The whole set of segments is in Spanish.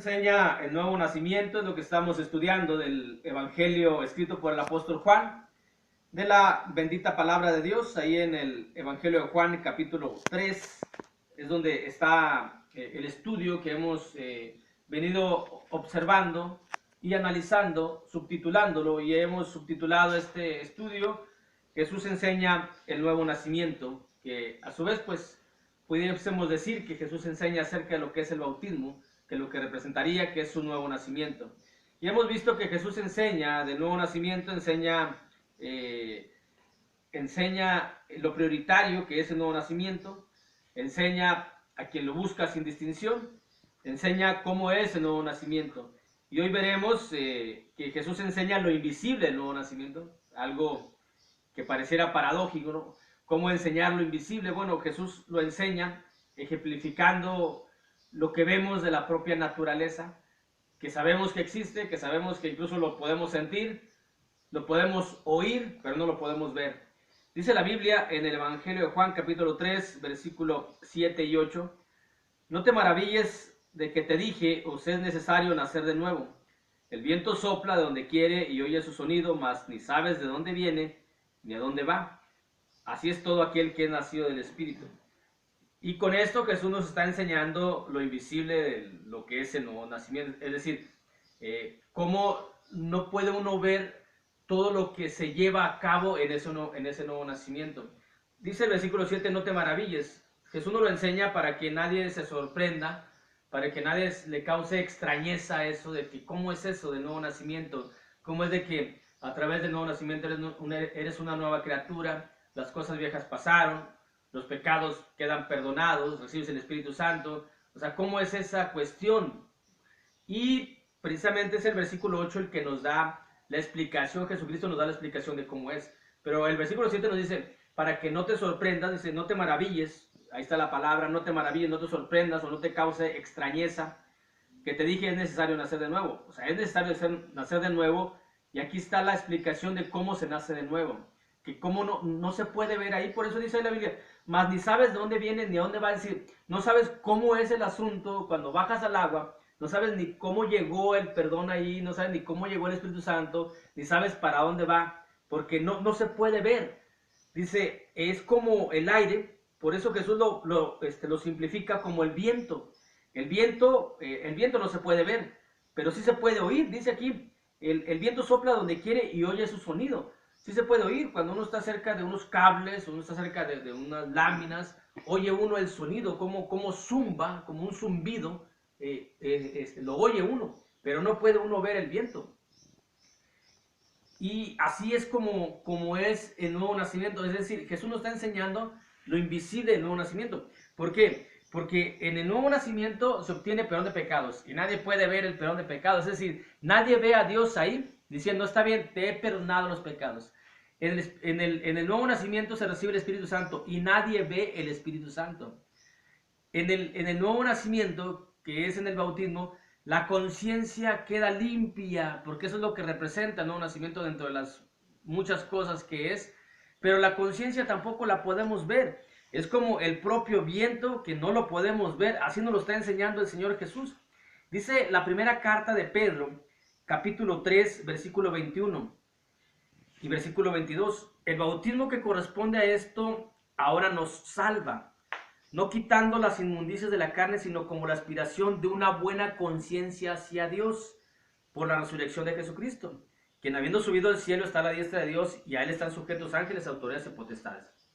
Enseña el nuevo nacimiento, es lo que estamos estudiando del Evangelio escrito por el apóstol Juan, de la bendita palabra de Dios. Ahí en el Evangelio de Juan, capítulo 3, es donde está el estudio que hemos venido observando y analizando, subtitulándolo, y hemos subtitulado este estudio: Jesús enseña el nuevo nacimiento, que a su vez pues pudiésemos decir que Jesús enseña acerca de lo que es el bautismo, que lo que representaría que es un nuevo nacimiento. Y hemos visto que Jesús enseña del nuevo nacimiento, enseña lo prioritario que es el nuevo nacimiento, enseña a quien lo busca sin distinción, enseña cómo es el nuevo nacimiento. Y hoy veremos que Jesús enseña lo invisible del nuevo nacimiento, algo que pareciera paradójico, ¿no? ¿Cómo enseñar lo invisible? Bueno, Jesús lo enseña ejemplificando lo que vemos de la propia naturaleza, que sabemos que existe, que sabemos que incluso lo podemos sentir, lo podemos oír, pero no lo podemos ver. Dice la Biblia en el Evangelio de Juan, capítulo 3, versículo 7 y 8: No te maravilles de que te dije, os es necesario nacer de nuevo. El viento sopla de donde quiere y oye su sonido, mas ni sabes de dónde viene ni a dónde va. Así es todo aquel que es nacido del Espíritu. Y con esto Jesús nos está enseñando lo invisible de lo que es el nuevo nacimiento. Es decir, cómo no puede uno ver todo lo que se lleva a cabo en ese nuevo nacimiento. Dice el versículo 7, no te maravilles. Jesús nos lo enseña para que nadie se sorprenda, para que nadie le cause extrañeza eso de que cómo es eso del nuevo nacimiento, cómo es de que a través del nuevo nacimiento eres una nueva criatura, las cosas viejas pasaron, los pecados quedan perdonados, recibes el Espíritu Santo. O sea, ¿cómo es esa cuestión? Y precisamente es el versículo 8 el que nos da la explicación. Jesucristo nos da la explicación de cómo es. Pero el versículo 7 nos dice, para que no te sorprendas, dice, no te maravilles. Ahí está la palabra, no te maravilles, no te sorprendas o no te cause extrañeza, que te dije es necesario nacer de nuevo. O sea, es necesario nacer de nuevo, y aquí está la explicación de cómo se nace de nuevo. Que cómo no se puede ver ahí, por eso dice la Biblia, mas ni sabes de dónde viene ni a dónde va. A decir, no sabes cómo es el asunto cuando bajas al agua, no sabes ni cómo llegó el perdón ahí, no sabes ni cómo llegó el Espíritu Santo, ni sabes para dónde va, porque no se puede ver. Dice, es como el aire, por eso Jesús lo simplifica como el viento. El viento no se puede ver, pero sí se puede oír. Dice aquí, el viento sopla donde quiere y oye su sonido. Sí se puede oír cuando uno está cerca de unos cables, uno está cerca de unas láminas, oye uno el sonido, como zumba, como un zumbido, lo oye uno, pero no puede uno ver el viento. Y así es como es el nuevo nacimiento. Es decir, Jesús nos está enseñando lo invisible del nuevo nacimiento. ¿Por qué? Porque en el nuevo nacimiento se obtiene perdón de pecados y nadie puede ver el perdón de pecados. Es decir, nadie ve a Dios ahí diciendo, está bien, te he perdonado los pecados. En el nuevo nacimiento se recibe el Espíritu Santo y nadie ve el Espíritu Santo. En el nuevo nacimiento, que es en el bautismo, la conciencia queda limpia, porque eso es lo que representa el nuevo nacimiento dentro de las muchas cosas que es, pero la conciencia tampoco la podemos ver. Es como el propio viento que no lo podemos ver, así nos lo está enseñando el Señor Jesús. Dice la primera carta de Pedro, capítulo 3, versículo 21 y versículo 22. El bautismo que corresponde a esto ahora nos salva, no quitando las inmundicias de la carne, sino como la aspiración de una buena conciencia hacia Dios por la resurrección de Jesucristo, quien habiendo subido al cielo está a la diestra de Dios y a él están sujetos ángeles, autoridades y potestades.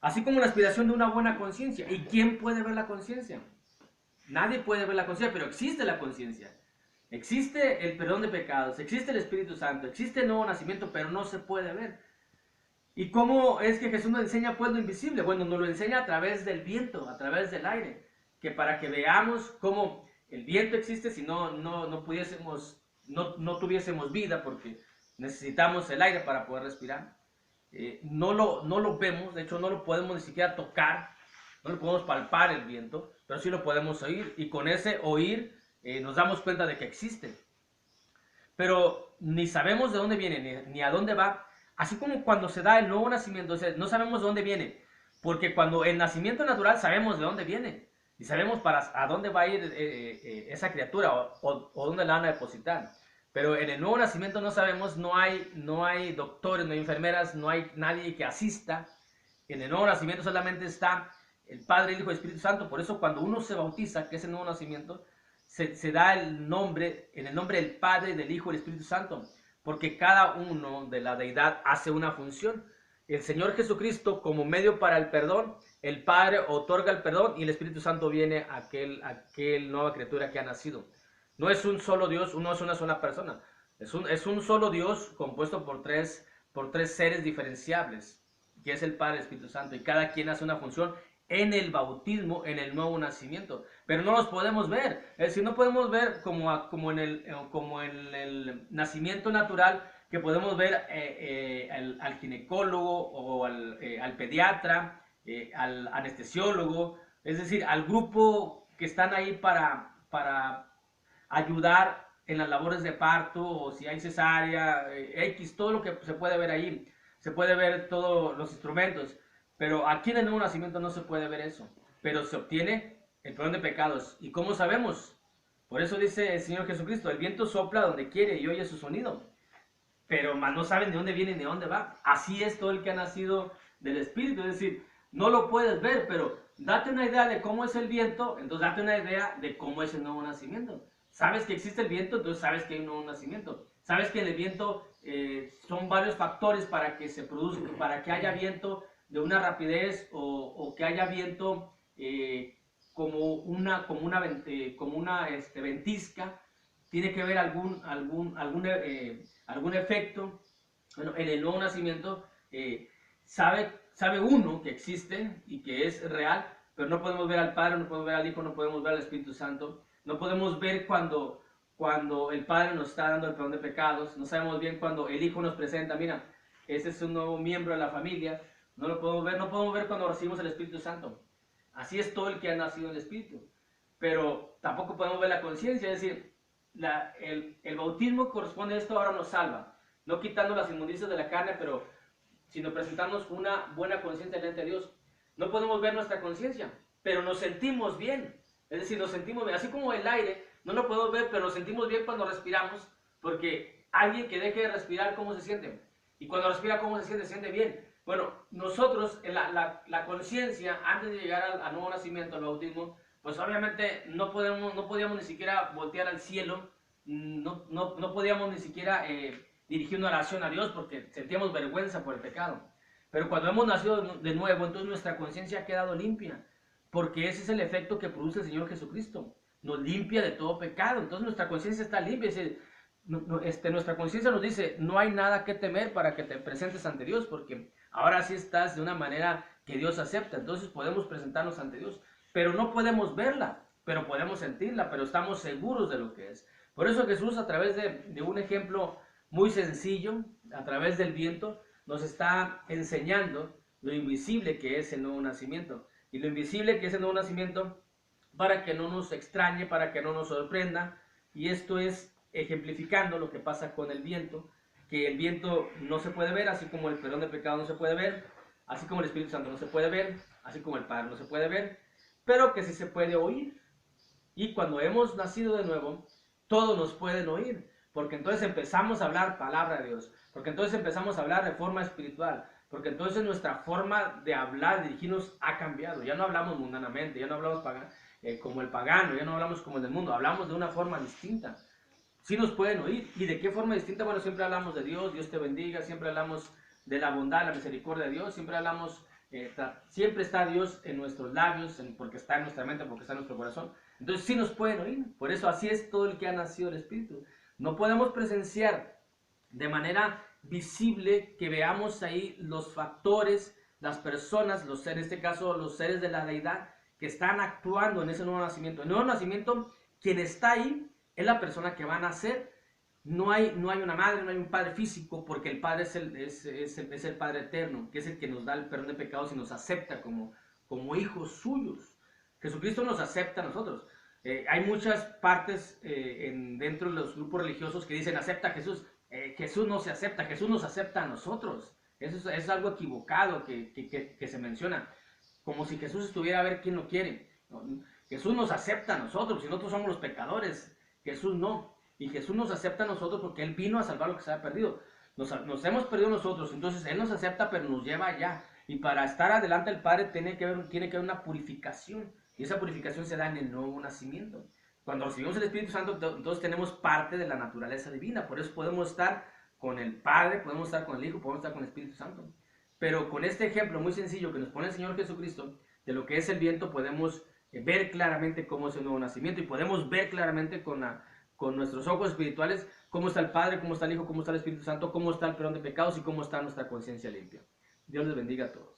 Así como la aspiración de una buena conciencia. ¿Y quién puede ver la conciencia? Nadie puede ver la conciencia, pero existe la conciencia. Existe el perdón de pecados, existe el Espíritu Santo, existe el nuevo nacimiento, pero no se puede ver. ¿Y cómo es que Jesús nos enseña pues lo invisible? Bueno, nos lo enseña a través del viento, a través del aire, que para que veamos cómo el viento existe, si no tuviésemos vida, porque necesitamos el aire para poder respirar. No lo vemos, de hecho no lo podemos ni siquiera tocar, no lo podemos palpar el viento, pero sí lo podemos oír, y con ese oír nos damos cuenta de que existe. Pero ni sabemos de dónde viene, ni a dónde va. Así como cuando se da el nuevo nacimiento, o sea, no sabemos de dónde viene, porque cuando el nacimiento natural sabemos de dónde viene. y sabemos para a dónde va a ir esa criatura o dónde la van a depositar. Pero en el nuevo nacimiento no sabemos, no hay doctores, no hay enfermeras, no hay nadie que asista. En el nuevo nacimiento solamente está el Padre, el Hijo y el Espíritu Santo. Por eso cuando uno se bautiza, que es el nuevo nacimiento, se da el nombre, en el nombre del Padre, del Hijo y del Espíritu Santo. Porque cada uno de la deidad hace una función. El Señor Jesucristo como medio para el perdón, el Padre otorga el perdón y el Espíritu Santo viene a aquel nueva criatura que ha nacido. No es un solo Dios, no es una sola persona. Es un solo Dios compuesto por tres seres diferenciables, que es el Padre y el Espíritu Santo. Y cada quien hace una función en el bautismo, en el nuevo nacimiento. Pero no los podemos ver. Es decir, no podemos ver como en el nacimiento natural, que podemos ver al ginecólogo o al pediatra, al anestesiólogo, es decir, al grupo que están ahí para ayudar en las labores de parto, o si hay cesárea, X, todo lo que se puede ver ahí. Se puede ver todos los instrumentos, pero aquí en el nuevo nacimiento no se puede ver eso. Pero se obtiene el perdón de pecados. ¿Y cómo sabemos? Por eso dice el Señor Jesucristo, el viento sopla donde quiere y oye su sonido, pero más no saben de dónde viene ni de dónde va. Así es todo el que ha nacido del Espíritu. Es decir, no lo puedes ver, pero date una idea de cómo es el viento, entonces date una idea de cómo es el nuevo nacimiento. Sabes que existe el viento, entonces sabes que hay un nuevo nacimiento. Sabes que en el viento son varios factores para que se produzca, para que haya viento de una rapidez o que haya viento como una ventisca. Tiene que haber algún efecto. Bueno, en el nuevo nacimiento sabe uno que existe y que es real, pero no podemos ver al Padre, no podemos ver al Hijo, no podemos ver al Espíritu Santo. No podemos ver cuando el Padre nos está dando el perdón de pecados. No sabemos bien cuando el Hijo nos presenta, mira, ese es un nuevo miembro de la familia. No lo podemos ver, no podemos ver cuando recibimos el Espíritu Santo. Así es todo el que ha nacido en el Espíritu. Pero tampoco podemos ver la conciencia, es decir, el bautismo corresponde a esto, ahora nos salva. No quitando las inmundicias de la carne, sino presentarnos una buena conciencia delante de Dios. No podemos ver nuestra conciencia, pero nos sentimos bien. Es decir, nos sentimos bien. Así como el aire, no lo podemos ver, pero nos sentimos bien cuando respiramos, porque alguien que deje de respirar, ¿cómo se siente? Y cuando respira, ¿cómo se siente? Se siente bien. Bueno, nosotros, la conciencia, antes de llegar al nuevo nacimiento, al bautismo, pues obviamente no podíamos ni siquiera voltear al cielo, no podíamos ni siquiera dirigir una oración a Dios porque sentíamos vergüenza por el pecado. Pero cuando hemos nacido de nuevo, entonces nuestra conciencia ha quedado limpia, porque ese es el efecto que produce el Señor Jesucristo. Nos limpia de todo pecado, entonces nuestra conciencia está limpia. Es decir, nuestra conciencia nos dice, no hay nada que temer para que te presentes ante Dios, porque ahora sí estás de una manera que Dios acepta, entonces podemos presentarnos ante Dios. Pero no podemos verla, pero podemos sentirla, pero estamos seguros de lo que es. Por eso Jesús, a través de un ejemplo muy sencillo, a través del viento, nos está enseñando lo invisible que es el nuevo nacimiento. Y lo invisible que es el nuevo nacimiento, para que no nos extrañe, para que no nos sorprenda. Y esto es ejemplificando lo que pasa con el viento, que el viento no se puede ver, así como el perdón de pecado no se puede ver, así como el Espíritu Santo no se puede ver, así como el Padre no se puede ver, pero que sí se puede oír. Y cuando hemos nacido de nuevo, todos nos pueden oír, porque entonces empezamos a hablar palabra de Dios, porque entonces empezamos a hablar de forma espiritual, porque entonces nuestra forma de hablar, de dirigirnos ha cambiado. Ya no hablamos mundanamente, ya no hablamos como el pagano, ya no hablamos como el del mundo, hablamos de una forma distinta. Sí nos pueden oír. ¿Y de qué forma distinta? Bueno, siempre hablamos de Dios, Dios te bendiga, siempre hablamos de la bondad, la misericordia de Dios, siempre hablamos, siempre está Dios en nuestros labios, porque está en nuestra mente, porque está en nuestro corazón. Entonces sí nos pueden oír. Por eso así es todo el que ha nacido del Espíritu. No podemos presenciar de manera visible que veamos ahí los factores, las personas, en este caso los seres de la deidad, que están actuando en ese nuevo nacimiento. El nuevo nacimiento, quien está ahí, es la persona que va a nacer. No hay una madre, no hay un padre físico, porque el Padre es el Padre eterno, que es el que nos da el perdón de pecados y nos acepta como hijos suyos. Jesucristo nos acepta a nosotros. Hay muchas partes dentro de los grupos religiosos que dicen, acepta a Jesús. Jesús no se acepta, Jesús nos acepta a nosotros. Eso es algo equivocado que se menciona. Como si Jesús estuviera a ver quién lo quiere. Jesús nos acepta a nosotros, si nosotros somos los pecadores, Jesús no. Y Jesús nos acepta a nosotros porque Él vino a salvar lo que se ha perdido. Nos hemos perdido nosotros, entonces Él nos acepta, pero nos lleva allá. Y para estar adelante del Padre tiene que haber una purificación. Y esa purificación se da en el nuevo nacimiento. Cuando recibimos el Espíritu Santo, entonces tenemos parte de la naturaleza divina. Por eso podemos estar con el Padre, podemos estar con el Hijo, podemos estar con el Espíritu Santo. Pero con este ejemplo muy sencillo que nos pone el Señor Jesucristo, de lo que es el viento, podemos ver claramente cómo es el nuevo nacimiento. Y podemos ver claramente con nuestros ojos espirituales cómo está el Padre, cómo está el Hijo, cómo está el Espíritu Santo, cómo está el perdón de pecados y cómo está nuestra conciencia limpia. Dios les bendiga a todos.